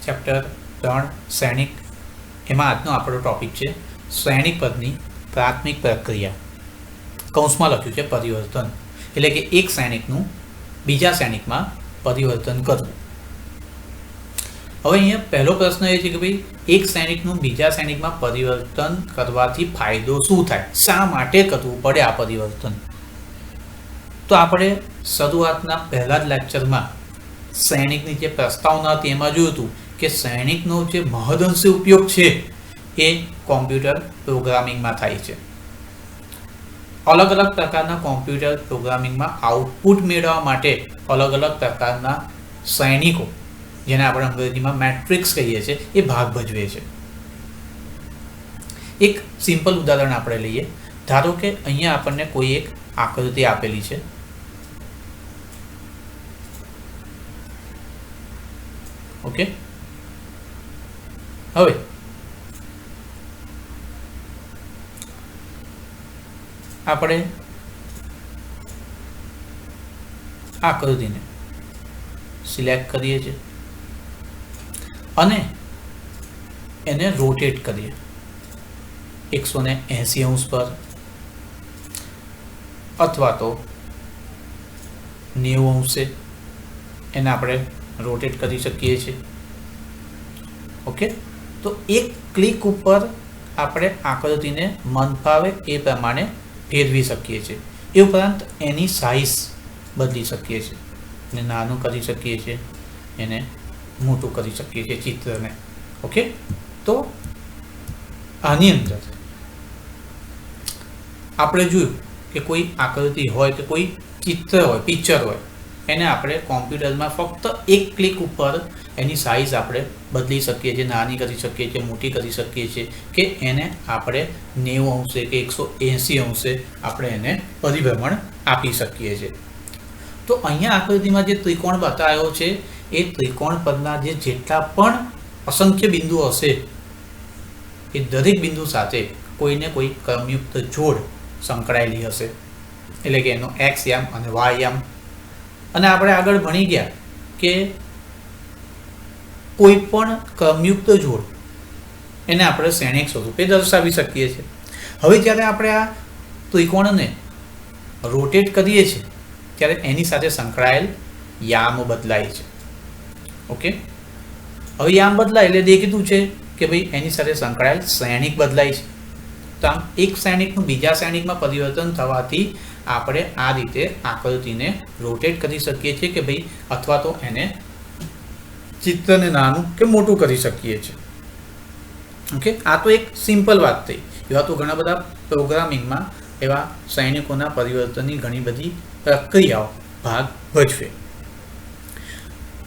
Chapter 3 સૈનિક, એમાં આજનો આપણો ટોપિક છે સૈનિક પદની પ્રાથમિક પ્રક્રિયા. કૌંસમાં લખ્યું છે પરિવર્તન, એટલે કે એક સૈનિકનું બીજા સૈનિકમાં પરિવર્તન કરવું. હવે અહીંયા પહેલો પ્રશ્ન એ છે કે ભાઈ એક સૈનિકનું બીજા સૈનિકમાં પરિવર્તન કરવાથી ફાયદો શું થાય, શા માટે કરવું પડે આ પરિવર્તન? તો આપણે શરૂઆતના પહેલા જ લેક્ચરમાં સૈનિકની જે પ્રસ્તાવના હતી એમાં જોયું હતું કે સૈનિકનો જે મહદઅંશે ઉપયોગ છે એ કોમ્પ્યુટર પ્રોગ્રામિંગમાં થાય છે. અલગ અલગ પ્રકારના કોમ્પ્યુટર પ્રોગ્રામિંગમાં આઉટપુટ મેળવવા માટે અલગ અલગ પ્રકારના સૈનિકો, જેને આપણે અંગ્રેજીમાં મેટ્રિક્સ કહીએ છીએ, એ ભાગ ભજવે છે. એક સિમ્પલ ઉદાહરણ આપણે લઈએ. ધારો કે અહીંયા આપણને કોઈ એક આકૃતિ આપેલી છે. ઓકે, હવે આપણે આકૃતિને સિલેક્ટ કરીએ છીએ અને એને રોટેટ કરીએ 180 અંશ પર અથવા તો 90 અંશે એને આપણે રોટેટ કરી શકીએ છીએ. ઓકે, તો એક ક્લિક ઉપર આપણે આકૃતિને મન ફાવે એ પ્રમાણે ફેરવી શકીએ છીએ. એ ઉપરાંત એની સાઇઝ બદલી શકીએ છીએ, એને નાનું કરી શકીએ છીએ, એને મોટું કરી શકીએ છીએ ચિત્રને. ઓકે, તો આની અંદર આપણે જોયું કે કોઈ આકૃતિ હોય કે કોઈ ચિત્ર હોય, પિક્ચર હોય, એને આપણે કોમ્પ્યુટરમાં ફક્ત એક ક્લિક ઉપર એની સાઇઝ આપણે બદલી શકીએ છીએ, નાની કરી શકીએ છીએ, મોટી કરી શકીએ છીએ, કે એને આપણે 90 અંશે કે 180 અંશે આપણે એને પરિભ્રમણ આપી શકીએ છીએ. તો અહીંયા આકૃતિમાં જે ત્રિકોણ બતાવ્યો છે એ ત્રિકોણ પરના જે જેટલા પણ અસંખ્ય બિંદુ હશે એ દરેક બિંદુ સાથે કોઈને કોઈ ક્રમયુક્ત જોડ સંકળાયેલી હશે, એટલે કે એનો એક્સ યામ અને વાય યામ. અને આપણે આગળ ભણી ગયા કે કોઈ પણ ક્રમયુક્ત જોડ એને આપણે શ્રેણિક સ્વરૂપે દર્શાવી શકીએ છીએ. હવે જ્યારે આપણે આ ત્રિકોણને રોટેટ કરીએ છીએ ત્યારે એની સાથે સંકળાયેલ યામ બદલાય છે. ઓકે, હવે યામ બદલાય એટલે દેખીતું છે કે ભાઈ એની સાથે સંકળાયેલ શ્રેણિક બદલાય છે. તો આમ એક શ્રેણિકનું બીજા શ્રેણિકમાં પરિવર્તન થવાથી આપણે આ રીતે આકૃતિને રોટેટ કરી શકીએ છીએ કે ભાઈ, અથવા તો એને ચિત્રને નાનું કે મોટું કરી શકીએ છીએ. ઓકે, આ તો એક સિમ્પલ વાત થઈ. એવા તો ઘણા બધા પ્રોગ્રામિંગમાં એવા સૈનિકોના પરિવર્તનની ઘણી બધી પ્રક્રિયાઓ ભાગ ભજવે.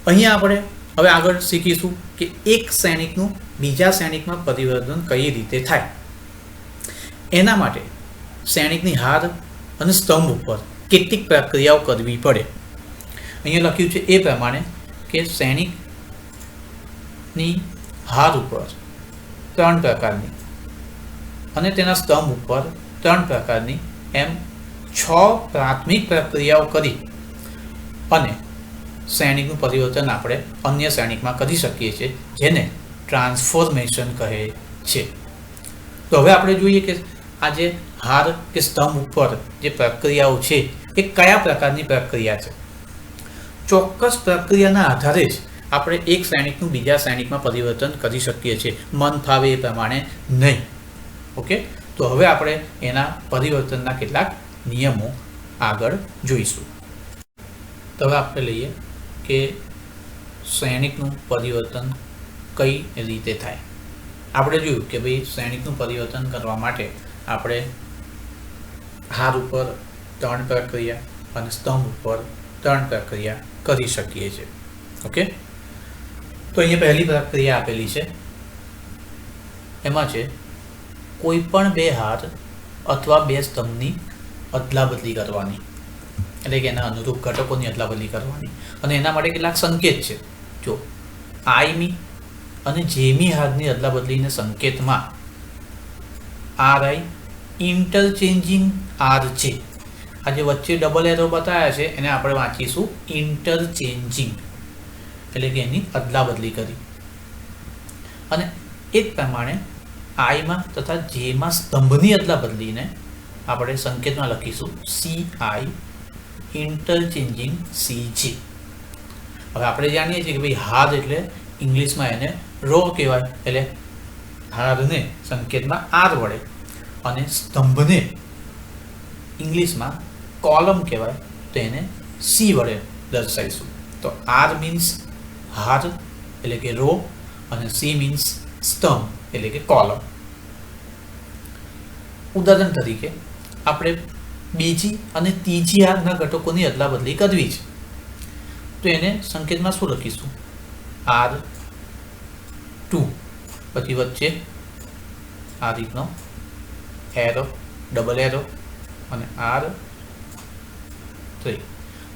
અહીંયા આપણે હવે આગળ શીખીશું કે એક સૈનિકનું બીજા સૈનિકમાં પરિવર્તન કઈ રીતે થાય. એના માટે સૈનિકની હાર અને સ્તંભ ઉપર કેટલીક પ્રક્રિયાઓ કરવી પડે. અહીંયા લખ્યું છે એ પ્રમાણે કે સૈનિકની હાર ઉપર 3 પ્રકારની અને તેના સ્તંભ ઉપર 3 પ્રકારની એમ 6 પ્રાથમિક પ્રક્રિયાઓ કરી અને સૈનિકનું પરિવર્તન આપણે અન્ય સૈનિકમાં કરી શકીએ છીએ, જેને ટ્રાન્સફોર્મેશન કહે છે. તો હવે આપણે જોઈએ કે આ જે હાર કે સ્તંભ ઉપર જે પ્રક્રિયાઓ છે એ કયા પ્રકારની પ્રક્રિયા છે. ચોક્કસ પ્રક્રિયાના આધારે જ આપણે એક સૈનિકનું બીજા સૈનિકમાં પરિવર્તન કરી શકીએ છીએ, મન ફાવે એ પ્રમાણે નહીં. ઓકે, તો હવે આપણે એના પરિવર્તનના કેટલાક નિયમો આગળ જોઈશું. તો હવે આપણે લઈએ કે સૈનિકનું પરિવર્તન કઈ રીતે થાય. આપણે જોયું કે ભાઈ સૈનિકનું પરિવર્તન કરવા માટે આપણે હાર ઉપર 3 પ્રક્રિયા અને સ્તંભ ઉપર 3 પ્રક્રિયા કરી શકીએ છીએ. ઓકે, તો અહીંયા પહેલી પ્રક્રિયા આપેલી છે. એમાં છે કોઈ પણ 2 હાર અથવા 2 સ્તંભની અદલા બદલી કરવાની, એટલે કે એના અનુરૂપ ઘટકોની અદલા બદલી કરવાની. અને એના માટે કેટલાક સંકેત છે. જો આઈમી અને જેમી હારની અદલા બદલીને સંકેતમાં RI ઇન્ટરચેન્જિંગ R છે. આ જે વચ્ચે ડબલ એરો બતાવ્યા છે એને આપણે વાંચીશું ઇન્ટરચેન્જિંગ, એટલે કે એની અદલા બદલી કરી. અને એ જ પ્રમાણે આઈમાં તથા જેમાં સ્તંભની અદલા બદલીને આપણે સંકેતમાં લખીશું CI ઇન્ટરચેન્જિંગ CG. હવે આપણે જાણીએ છીએ કે ભાઈ હાર એટલે ઇંગ્લિશમાં એને રો કહેવાય, એટલે હારને સંકેતમાં આર વડે અને સ્તંભને ઇંગ્લિશમાં કોલમ કહેવાય તો એને સી વડે દર્શાવીશું. તો આર મીન્સ હાર એટલે કે રો અને સી મીન્સ સ્તંભ એટલે કે કોલમ. ઉદાહરણ તરીકે આપણે બીજી અને ત્રીજી હારના ઘટકોની અદલા બદલી કરવી છે તો એને સંકેતમાં શું લખીશું? R2, પછી વચ્ચે આ રીતનો એરો, ડબલ એરો અને R3.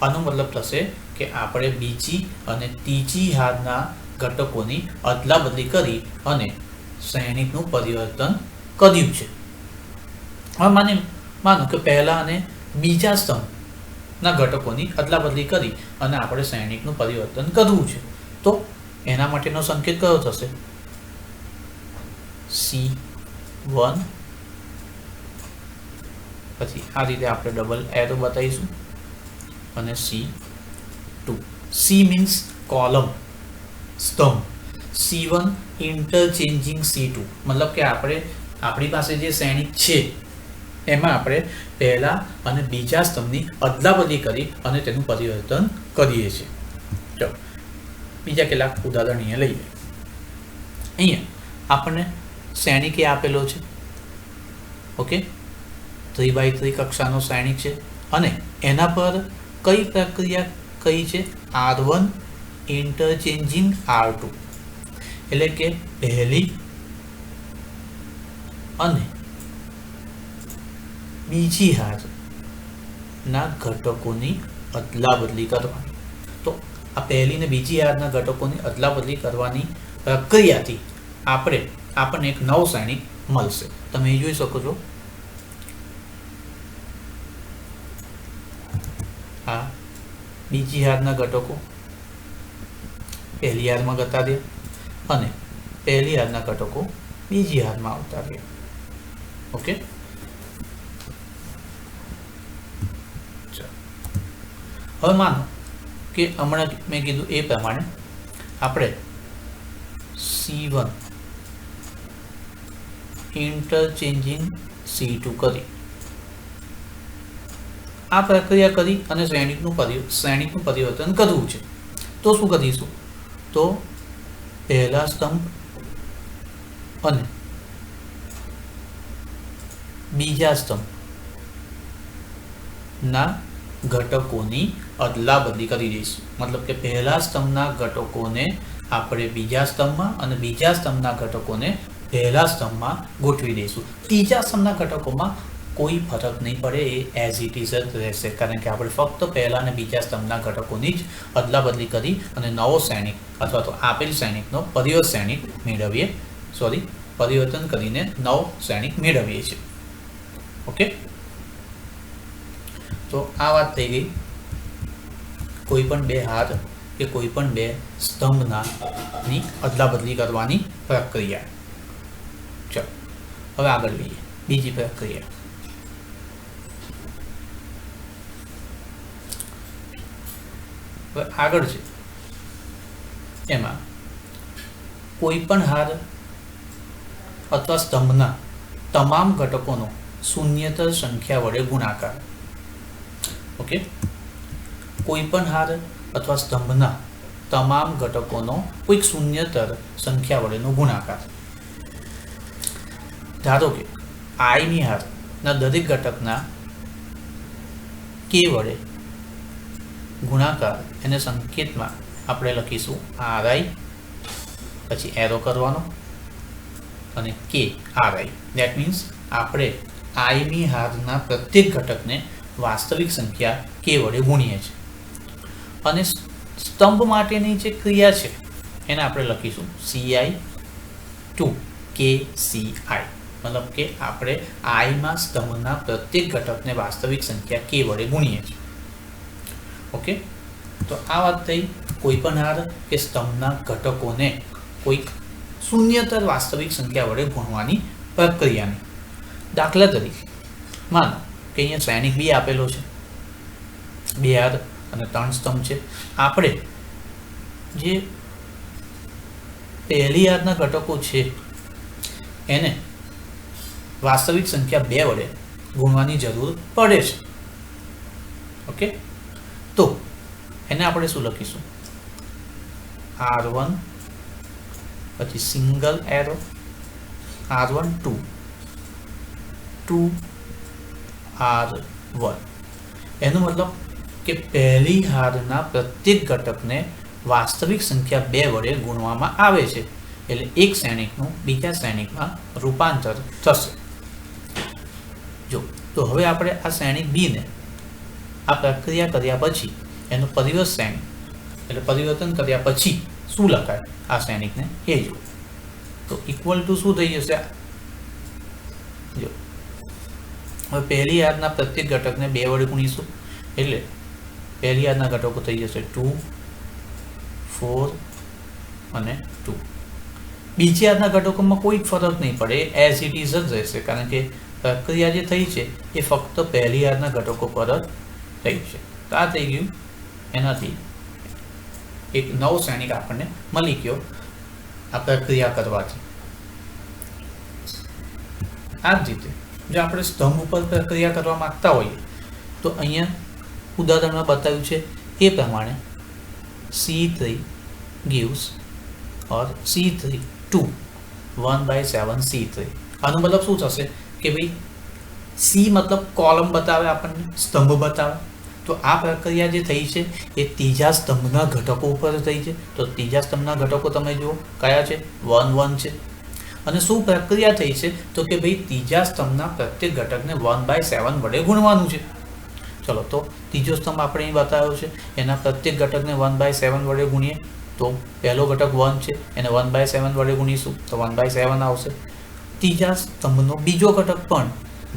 આનો મતલબ થશે કે આપણે બીજી અને ત્રીજી હારના ઘટકોની અદલા બદલી કરી અને શ્રેણિકનું પરિવર્તન કર્યું છે. હવે માનો કે પહેલા અને બીજા સ્તંભના ઘટકોની અદલા બદલી કરી અને આપણે શ્રેણિકનું પરિવર્તન કરવું છે તો એના માટેનો સંકેત કયો થશે? C1, પછી આ રીતે આપણે ડબલ એરો બતાવીશું અને C2. C મીન્સ કોલમ, સ્તંભ. C1 ઇન્ટરચેન્જિંગ C2, મતલબ કે આપણી પાસે જે શ્રેણિક છે એમાં આપણે પહેલા અને બીજા સ્તંભની અદલા બદલી કરી અને તેનું પરિવર્તન કરીએ છીએ. ચલો બીજા કેટલાક ઉદાહરણ અહીંયા લઈએ. અહીંયા આપણને શ્રેણિક એ આપેલો છે. ઓકે, 3x3 કક્ષાનો શ્રેણિક છે અને એના પર કઈ પ્રક્રિયા કઈ છે? R1 ઇન્ટરચેન્જિંગ R2, એટલે કે પહેલી અને બીજી હારના ઘટકોની અદલા બદલી કરવાની. તો આ પહેલી ને બીજી હારના ઘટકોની અદલા બદલી કરવાની પ્રક્રિયાથી આપણને એક નવ શ્રેણિક મળશે. તમે જોઈ શકો છો આ બીજી હારના ઘટકો પહેલી હારમાં જતા રહ્યા અને પહેલી હારના ઘટકો બીજી હારમાં આવતા રહ્યા. ઓકે, હવે માનો કે હમણાં મેં કીધું એ પ્રમાણે આપણે C1 ઇન્ટરચેન્જિંગ C2 કરી આ પ્રક્રિયા કરી અને શ્રેણિકનું પરિવર્તન કરવું છે તો શું કરીશું? તો પહેલા સ્તંભ અને બીજા સ્તંભના ઘટકોની અદલા બદલી કરી દઈશું. મતલબ કે પહેલા સ્તંભના ઘટકોને આપણે બીજા સ્તંભમાં અને બીજા સ્તંભના ઘટકોને પહેલા સ્તંભમાં ગોઠવી દઈશું. ત્રીજા સ્તંભના ઘટકોમાં કોઈ ફરક નહીં પડે, એ એઝ ઇટ ઇઝ જ રહેશે, કારણ કે આપણે ફક્ત પહેલા અને બીજા સ્તંભના ઘટકોની જ અદલા બદલી કરી અને નવો શ્રેણિક અથવા તો આપેલ શ્રેણિકનો પરિવર્તન કરીને નવો શ્રેણિક મેળવીએ છીએ. ઓકે, તો આ વાત થઈ ગઈ કોઈ પણ બે હાર કે કોઈ પણ બે સ્તંભની અદલા બદલી કરવાની પ્રક્રિયા. ચલો હવે આગળ લઈએ બીજી પ્રક્રિયા. હવે આગળ છે એમાં કોઈ પણ હાર અથવા સ્તંભના તમામ ઘટકોનો શૂન્યતર સંખ્યા વડે ગુણાકાર. ઓકે, કોઈ પણ હાર અથવા સ્તંભના તમામ ઘટકોનો કોઈક શૂન્યતર સંખ્યા વડેનો ગુણાકાર. ધારો કે આઈની હારના દરેક ઘટકના કે વડે ગુણાકાર, એને સંકેતમાં આપણે લખીશું RI, પછી એરો કરવાનો અને KRI. દેટ મીન્સ આપણે આઈની હારના પ્રત્યેક ઘટકને વાસ્તવિક સંખ્યા કે વડે ગુણીએ છીએ અને સ્તંભ માટેની જે ક્રિયા છે એને આપણે લખીશું CI2 KCI, મતલબ કે આપણે આઈમાં સ્તંભના પ્રત્યેક ઘટકને વાસ્તવિક સંખ્યા કે વડે ગુણીએ છીએ. ઓકે, તો આ વાત થઈ કોઈ પણ હાર કે સ્તંભના ઘટકોને કોઈક શૂન્યતર વાસ્તવિક સંખ્યા વડે ગુણવાની પ્રક્રિયાને. દાખલા તરીકે માનો કે અહીંયા શ્રેણિક બી આપેલો છે, 2 હાર અને 3 સ્તંભ છે. આપણે જે પહેલી હારના ઘટકો છે એને વાસ્તવિક સંખ્યા 2 વડે ગુણવાની જરૂર પડે છે. ઓકે, તો એને આપણે શું લખીશું? R1 પછી સિંગલ એરો R1 2 R1. એનો મતલબ કે પહેલી હારના પ્રત્યેક ઘટકને વાસ્તવિક સંખ્યા 2 વડે ગુણવામાં આવે છે, એટલે એક શ્રેણિકનું બીજા શ્રેણિકમાં રૂપાંતર થશે. જો તો હવે આપણે આ શ્રેણિક બીને આ પ્રક્રિયા કર્યા પછી એનું પરિવર્ત શ્રેણિક એટલે પરિવર્તન કર્યા પછી શું લખાય આ શ્રેણિકને એ જો. તો ઇક્વલ ટુ શું થઈ જશે? જો હવે પહેલી હારના પ્રત્યેક ઘટકને 2 વડે ગુણીશું એટલે પહેલી હારના ઘટકો થઈ જશે 2, 4 અને 2. બીજી હારના ઘટકોમાં કોઈ ફરક નહીં પડે, એઝ ઇટ ઇઝ જ રહેશે, કારણ કે પ્રક્રિયા જે થઈ છે એ ફક્ત પહેલી હારના ઘટકો પર જ થઈ છે. તો આ થઈ ગયું, એનાથી એક નવો શ્રેણિક આપણને મળી ગયો આ પ્રક્રિયા કરવાથી. આ જ રીતે જો આપણે સ્તંભ ઉપર પ્રક્રિયા કરવા માંગતા હોઈએ તો અહીંયા ઉદાહરણમાં બતાવ્યું છે એ પ્રમાણે C3 gives or C3 2 1/7 C3. આનો મતલબ શું થશે કે ભાઈ C મતલબ કોલમ બતાવે, આપણને સ્તંભ બતાવે. તો આ પ્રક્રિયા જે થઈ છે એ ત્રીજા સ્તંભના ઘટકો ઉપર થઈ છે. તો ત્રીજા સ્તંભના ઘટકો તમે જુઓ કયા છે? 1 1 છે. અને શું પ્રક્રિયા થઈ છે? તો કે ભાઈ ત્રીજા સ્તંભના પ્રત્યેક ઘટકને 1/7 વડે ગુણવાનું છે. ચલો, તો ત્રીજો સ્તંભ આપણે અહીં બતાવ્યો છે, એના પ્રત્યેક ઘટકને 1/7 વડે ગુણીએ તો પહેલો ઘટક 1 છે, એને 1/7 વડે ગુણીશું તો 1/7 આવશે. ત્રીજા સ્તંભનો બીજો ઘટક પણ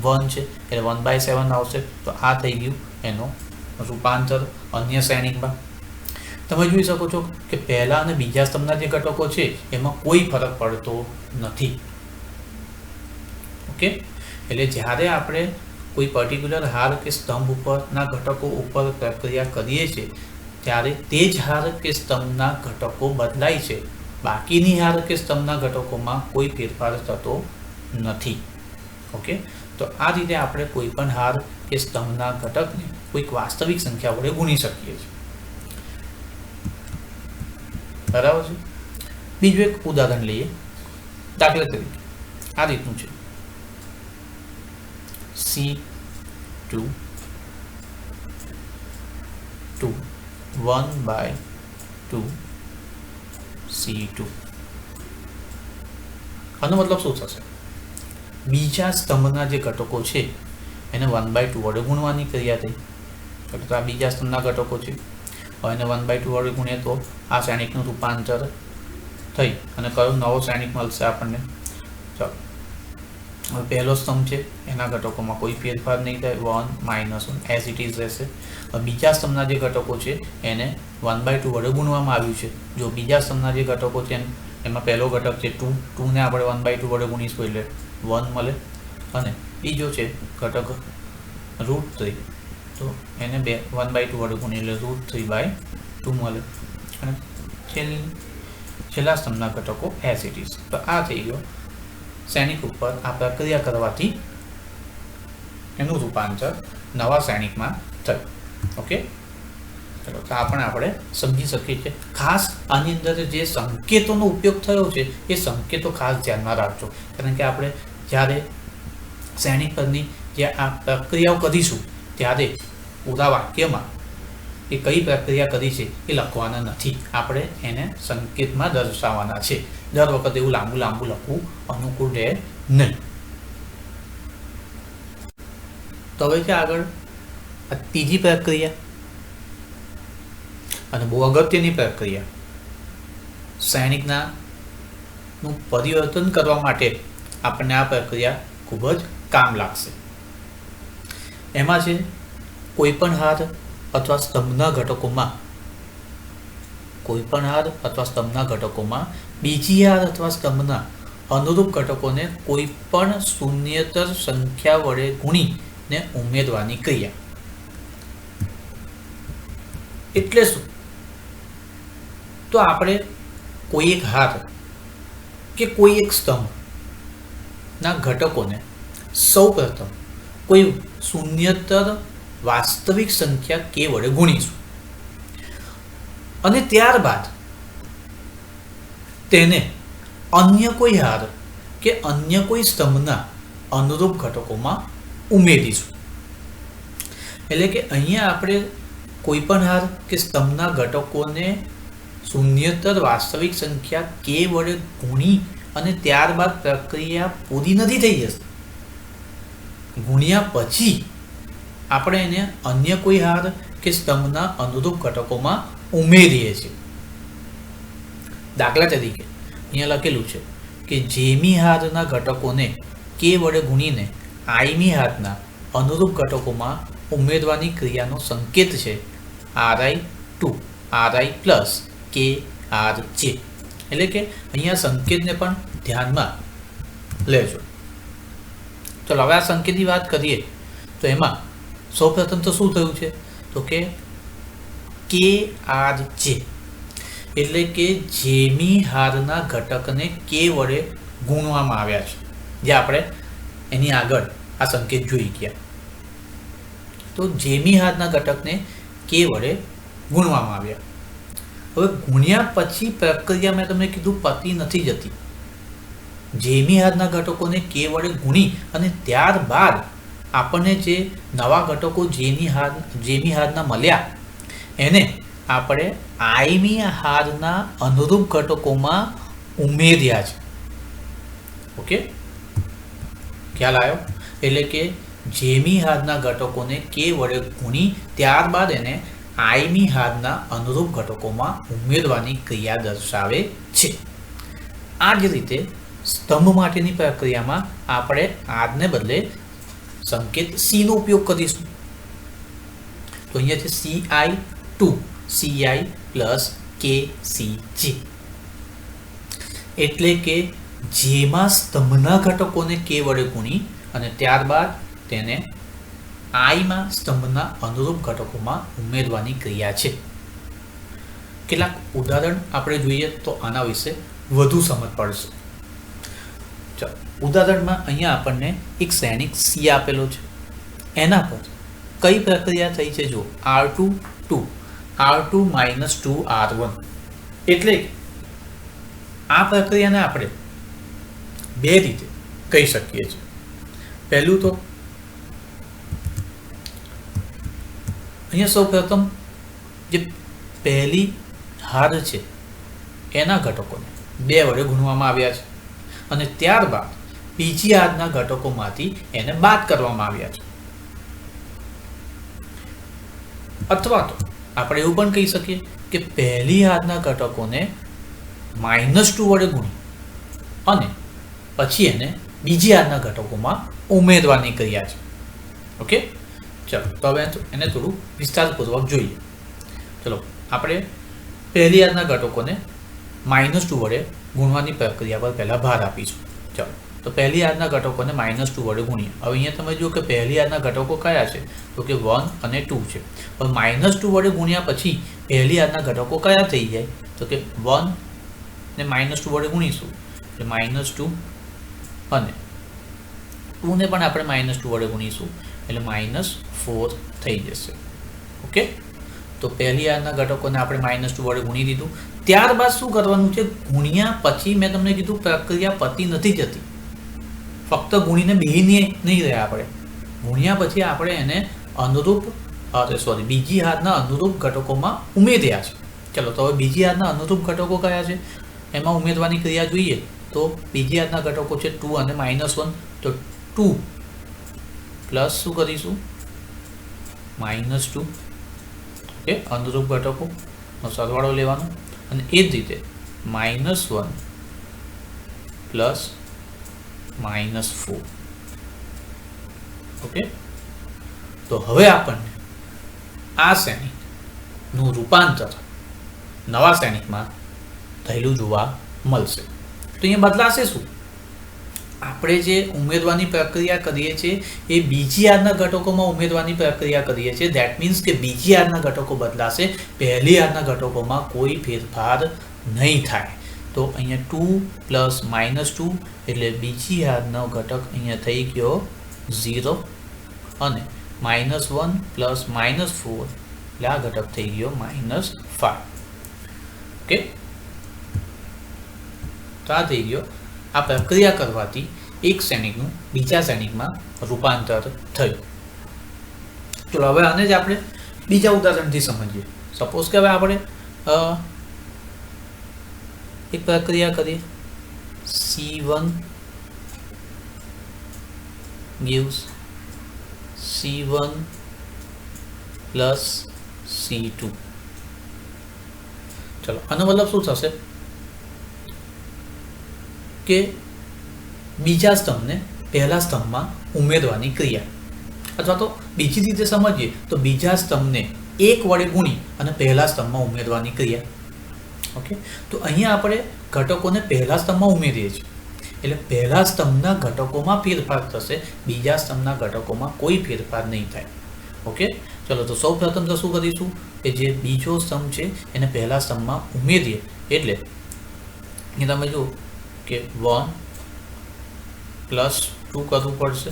1 છે એટલે 1/7 આવશે. તો આ થઈ ગયું એનો રૂપાંતર અન્ય શ્રેણિકમાં. તમે જોઈ શકો છો કે પહેલા અને બીજા સ્તંભના જે ઘટકો છે એમાં કોઈ ફરક પડતો નથી. ઓકે, એટલે જ્યારે આપણે કોઈ પર્ટિક્યુલર હાર કે સ્તંભ ઉપરના ઘટકો ઉપર પ્રક્રિયા કરીએ છીએ ત્યારે તે જ હાર કે સ્તંભના ઘટકો બદલાય છે, બાકીની હાર કે સ્તંભના ઘટકોમાં કોઈ ફેરફાર થતો નથી. ઓકે, તો આ રીતે આપણે કોઈ પણ હાર કે સ્તંભના ઘટકને કોઈક વાસ્તવિક સંખ્યા વડે ગુણી શકીએ છીએ. બરાબર છે. બીજું એક ઉદાહરણ લઈએ. દાખલા તરીકે આ રીતનું છે C2 1/2 C2. આનો મતલબ શું થશે? બીજા સ્તંભના જે ઘટકો છે એને 1/2 વડે ગુણવાની ક્રિયા થઈ. તો આ બીજા સ્તંભના ઘટકો છે, હવે એને 1/2 વડે ગુણીએ તો આ શ્રેણિકનું રૂપાંતર થઈ અને કયો નવો શ્રેણિક મળશે આપણને? ચાલો, હવે પહેલો સ્તંભ છે એના ઘટકોમાં કોઈ ફેરફાર નહીં થાય, 1 - 1 એઝ ઇટ ઇઝ રહેશે. હવે બીજા સ્તંભના જે ઘટકો છે એને 1/2 વડે ગુણવામાં આવ્યું છે. જો બીજા સ્તંભના જે ઘટકો છે એમાં પહેલો ઘટક છે 2, 2ને આપણે 1/2 વડે ગુણીશું એટલે 1 મળે. અને બીજો છે ઘટક √3, તો એને 1/2 વડે ગુણીએ એટલે √3/2 મળે. અને છેલ્લા સ્તંભના ઘટકો એઝ ઇટ ઇઝ. તો આ થઈ ગયો શ્રેણિક ઉપર આ પ્રક્રિયા કરવાથી એનું રૂપાંતર નવા શ્રેણિકમાં થયું. ઓકે, ચલો, તો આ પણ આપણે સમજી શકીએ છીએ. ખાસ આની અંદર જે સંકેતોનો ઉપયોગ થયો છે એ સંકેતો ખાસ ધ્યાનમાં રાખજો, કારણ કે આપણે જ્યારે શ્રેણિક પરની જે આ પ્રક્રિયાઓ કરીશું ત્યારે પૂરા વાક્યમાં એ કઈ પ્રક્રિયા કરી છે એ લખવાના નથી, આપણે એને સંકેતમાં દર્શાવવાના છે. દર વખતે એવું લાંબુ લાંબુ લખવું અનુકૂળ રહે નહીં. તો હવે છે આગળ આ ત્રીજી પ્રક્રિયા અને બહુ અગત્યની પ્રક્રિયા, શ્રેણિકના નું પરિવર્તન કરવા માટે આપણને આ પ્રક્રિયા ખૂબ જ કામ લાગશે. એમાં છે કોઈ પણ હાર અથવા સ્તંભના ઘટકોમાં બીજી હાર અથવા સ્તંભના અનુરૂપ ઘટકોને કોઈ પણ શૂન્યતર સંખ્યા વડે ગુણીને ઉમેરવાની ક્રિયા. એટલે શું? તો આપણે કોઈ એક હાર કે કોઈ એક સ્તંભના ઘટકોને સૌપ્રથમ કોઈ શૂન્યતર વાસ્તવિક સંખ્યા કે વડે ગુણીશું અને ત્યારબાદ તેને અન્ય કોઈ હાર કે અન્ય કોઈ સ્તંભના અનુરૂપ ઘટકોમાં ઉમેરીશું. એટલે કે અહીંયા આપણે કોઈ પણ હાર કે સ્તંભના ઘટકોને શૂન્યતર વાસ્તવિક સંખ્યા કે વડે ગુણી અને ત્યારબાદ પ્રક્રિયા પૂરી નથી થઈ જશે. ગુણ્યા પછી આપણે એને અન્ય કોઈ હાર કે સ્તંભના અનુરૂપ ઘટકોમાં ઉમેરીએ છીએ. દાખલા તરીકે અહીંયા લખેલું છે કે જેમી હારના ઘટકોને કે વડે ગુણીને આઈમી હારના અનુરૂપ ઘટકોમાં ઉમેરવાની ક્રિયાનો સંકેત છે Ri2 Ri પ્લસ કે Rj. એટલે કે અહીંયા સંકેતને પણ ધ્યાનમાં લેજો. ચલો હવે આ સંકેતની વાત કરીએ તો એમાં સૌપ્રથમ તો શું થયું છે તો કે Rj એટલે કે જેમી હારના ઘટકને કે વડે ગુણવામાં આવ્યા છે, જે આપણે એની આગળ આ સંકેત જોઈ ગયા. તો જેમી હારના ઘટકને કે વડે ગુણવામાં આવ્યા. હવે ગુણ્યા પછી પ્રક્રિયા મેં તમને કીધું પતી નથી જતી. જેમી હારના ઘટકોને કે વડે ગુણી અને ત્યારબાદ આપણને જે નવા ઘટકો જેમી હારના મળ્યા એને આપણે આઈમી હારના અનુરૂપ ઘટકોમાં ઉમેર્યા છે. ઓકે, ખ્યાલ આવ્યો? એટલે કે જેમી હારના ઘટકોને કે વડે ગુણી ત્યારબાદ એને આઈમી હારના અનુરૂપ ઘટકોમાં ઉમેરવાની ક્રિયા દર્શાવે છે. આ જ રીતે સ્તંભ માટેની પ્રક્રિયામાં આપણે આરને બદલે સંકેત સી નો ઉપયોગ કરીશું. તો અહીંયા છે CI2 CI પ્લસ KCJ. એટલે કે જેમાં સ્તંભના ઘટકોને કે વડે ગુણી અને ત્યારબાદ તેને આઈમાં સ્તંભના અનુરૂપ ઘટકોમાં ઉમેરવાની ક્રિયા છે. કેટલાક ઉદાહરણ આપણે જોઈએ તો આના વિશે વધુ સમજ પડશે. ચાલો, ઉદાહરણમાં અહીંયા આપણને એક શ્રેણિક સી આપેલો છે. એના પર કઈ પ્રક્રિયા થઈ છે જો R2 minus 2R1. એટલે આ પ્રક્રિયાને આપણે બે રીતે કહી શકીએ છીએ. પહેલું તો અહીંયા સૌ પ્રથમ જે પહેલી હાર છે એના ઘટકોને બે વડે ગુણવામાં આવ્યા છે અને ત્યારબાદ બીજી હારના ઘટકોમાંથી એને બાદ કરવામાં આવ્યા છે. અથવા તો આપણે એવું પણ કહી શકીએ કે પહેલી હારના ઘટકોને -2 વડે ગુણી અને પછી એને બીજી હારના ઘટકોમાં ઉમેરવાની ક્રિયા છે. ઓકે, ચલો તો હવે એને થોડું વિસ્તારપૂર્વક જોઈએ. ચલો આપણે પહેલી હારના ઘટકોને -2 વડે ગુણવાની પ્રક્રિયા પર પહેલાં ભાર આપીશું. ચલો તો પહેલી હારના ઘટકોને -2 વડે ગુણીએ. હવે અહીંયા તમે જુઓ કે પહેલી હારના ઘટકો કયા છે તો કે 1 અને 2 છે. પણ -2 વડે ગુણ્યા પછી પહેલી હારના ઘટકો કયા થઈ જાય તો કે 1 ને -2 વડે ગુણીશું એટલે -2 અને 2 ને પણ આપણે -2 વડે ગુણીશું એટલે -4 થઈ જશે. ઓકે, તો પહેલી હારના ઘટકોને આપણે -2 વડે ગુણી દીધું. ત્યારબાદ શું કરવાનું છે? ગુણ્યા પછી મેં તમને કીધું પ્રક્રિયા પતી નથી જતી. ફક્ત ગુણીને બેહીને નહીં રહ્યા આપણે. ગુણ્યા પછી આપણે એને બીજી હારના અનુરૂપ ઘટકોમાં ઉમેર્યા છે. ચલો તો હવે બીજી હારના અનુરૂપ ઘટકો કયા છે એમાં ઉમેરવાની ક્રિયા જોઈએ તો બીજી હારના ઘટકો છે 2 અને -1. તો 2 પ્લસ શું કરીશું -2. ઓકે, અનુરૂપ ઘટકોનો સરવાળો લેવાનો અને એ જ રીતે -1 પ્લસ -4. ઓકે, તો હવે આપણને આ શ્રેણીનું રૂપાંતર નવા શ્રેણિકમાં થયેલું જોવા મળશે. તો અહીંયા બદલાશે શું? આપણે જે ઉમેરવાની પ્રક્રિયા કરીએ છીએ એ બીજી આરના ઘટકોમાં ઉમેરવાની પ્રક્રિયા કરીએ છીએ. ધેટ મીન્સ કે બીજી આરના ઘટકો બદલાશે, પહેલી આરના ઘટકોમાં કોઈ ફેરફાર નહીં થાય. તો અહીંયા 2 પ્લસ -2 એટલે બીજી આરનો ઘટક અહીંયા થઈ ગયો 0 અને -1 પ્લસ -4 એટલે આ ઘટક થઈ ગયો -5. ઓકે, તો આ થઈ ગયો. આ પ્રક્રિયા કરવાથી એક શ્રેણિકનું બીજા શ્રેણિકમાં રૂપાંતર થયું. ચલો હવે આને જ આપણે બીજા ઉદાહરણથી સમજીએ. સપોઝ કે હવે આપણે એક પ્રક્રિયા કરીએ. C1 gives C1 plus C2. ચલો આનો મતલબ શું થશે કે બીજા સ્તંભને પહેલા સ્તંભમાં ઉમેરવાની ક્રિયા, અથવા તો બીજી રીતે સમજીએ તો બીજા સ્તંભને 1 વડે ગુણી અને પહેલા સ્તંભમાં ઉમેરવાની ક્રિયા. ઓકે, તો અહીંયા આપણે ઘટકોને પહેલા સ્તંભમાં ઉમેરીએ છીએ એટલે પહેલા સ્તંભના ઘટકોમાં ફેરફાર થશે, બીજા સ્તંભના ઘટકોમાં કોઈ ફેરફાર નહીં થાય. ઓકે, ચલો તો સૌ પ્રથમ તો શું કરીશું કે જે બીજો સ્તંભ છે એને પહેલા સ્તંભમાં ઉમેરીએ એટલે અહીં તમે જુઓ કે 1 પ્લસ 2 કરવું પડશે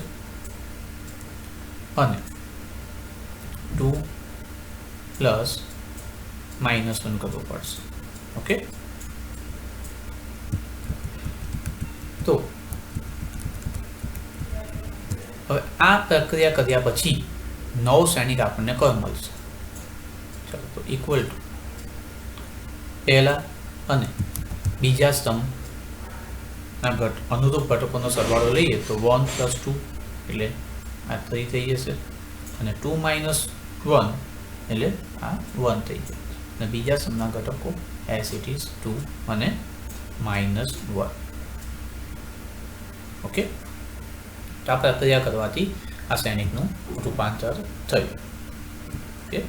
અને 2 પ્લસ -1 કરવું પડશે. ઓકે, તો હવે આ પ્રક્રિયા કર્યા પછી નવો શ્રેણિક આપણને કયો મળશે? ચલો તો ઇક્વલ ટુ પહેલા અને બીજા સ્તંભના અનુરૂપ ઘટકોનો સરવાળો લઈએ તો 1 પ્લસ 2 એટલે આ 3 થઈ જશે અને 2 માઇનસ 1 એટલે આ 1 થઈ જશે અને બીજા સ્તંભના ઘટકો એઝ ઇટ ઇઝ 2 અને -1. ઓકે, તો આ પ્રક્રિયા કરવાથી આ શ્રેણિકનું રૂપાંતર થયું. ઓકે,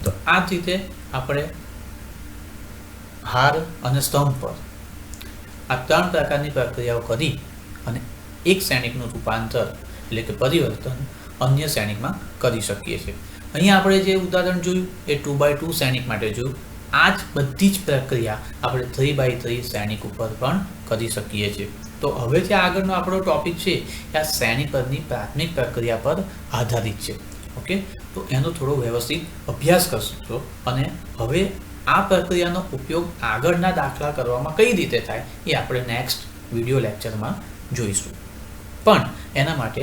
તો આ જ રીતે આપણે હાર અને સ્તંભ પર આ 3 પ્રકારની પ્રક્રિયાઓ કરી અને એક શ્રેણિકનું રૂપાંતર એટલે કે પરિવર્તન અન્ય શ્રેણિકમાં કરી શકીએ છીએ. અહીંયા આપણે જે ઉદાહરણ જોયું એ 2x2 શ્રેણિક માટે જોયું. આ જ બધી જ પ્રક્રિયા આપણે 3x3 શ્રેણિક ઉપર પણ કરી શકીએ છીએ. તો હવે જે આગળનો આપણો ટોપિક છે એ આ શ્રેણી પરની પ્રાથમિક પ્રક્રિયા પર આધારિત છે. ઓકે, તો એનો થોડો વ્યવસ્થિત અભ્યાસ કરશો અને હવે આ પ્રક્રિયાનો ઉપયોગ આગળના દાખલા કરવામાં કઈ રીતે થાય એ આપણે નેક્સ્ટ વિડીયો લેક્ચરમાં જોઈશું. પણ એના માટે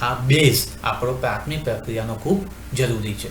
આ બેઝ આપણો પ્રાથમિક પ્રક્રિયાનો ખૂબ જરૂરી છે.